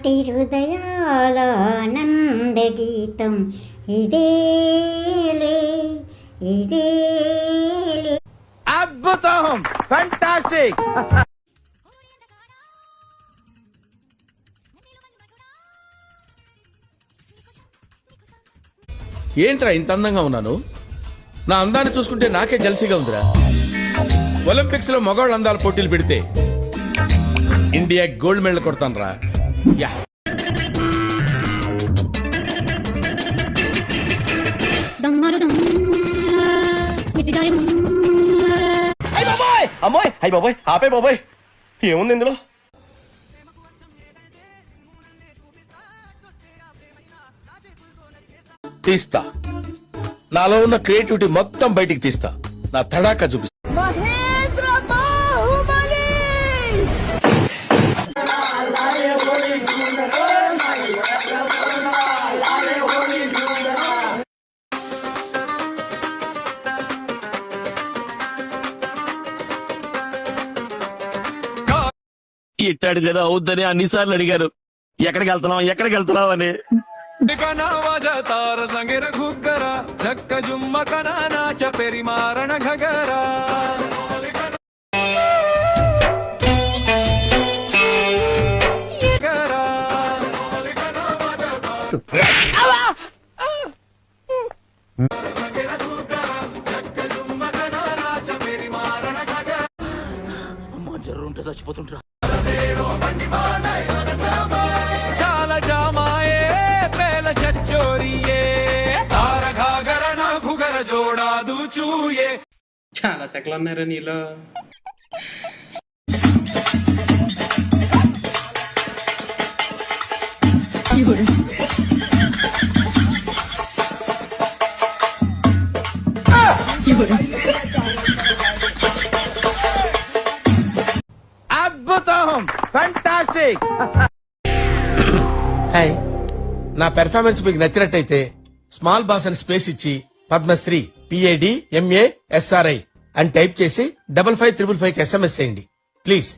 కోటి హృదయాల నందగీతం ఇదేలే ఇదేలే. అద్భుతం, ఫంటాస్టిక్. ఏంట్రా ఇంత అందంగా ఉన్నాను? నా అందాన్ని చూసుకుంటే నాకే జల్సీగా ఉందిరా. ఒలింపిక్స్ లో మగవాళ్ళ అందాల పోటీలు పెడితే ఇండియా గోల్డ్ మెడల్ కొడతాను రా. యా అమ్మాయి, అయ్యి బాబోయ్, ఆపే బాబోయ్, ఏముంది ఇందులో? తీస్తా. నాలో ఉన్న క్రియేటివిటీ మొత్తం బయటికి తీస్తా. నా తడాకా చూపిస్తా. ఇట్టాడు కదా అవుద్దని అన్నిసార్లు అడిగారు, ఎక్కడికి వెళ్తున్నావు అని. तार संगे घुगरा झक्क जुम्म कना नाच पेरी मारण घगरा చచ్చిపోతుంటా. చాలా జామాయే పేల చచ్చోరియే తార घाघर ना घुगर जोड़ा दूचूये. చాలా సెకలు ఉన్నారా నీలో? అద్భుతం, ఫంటాస్టిక్. హాయ్, నా పెర్ఫార్మెన్స్ మీకు నచ్చినట్టయితే స్మాల్ బాస్ అని స్పేస్ ఇచ్చి పద్మశ్రీ PAD MA SRI అని టైప్ చేసి 5555 SMS చేయండి ప్లీజ్.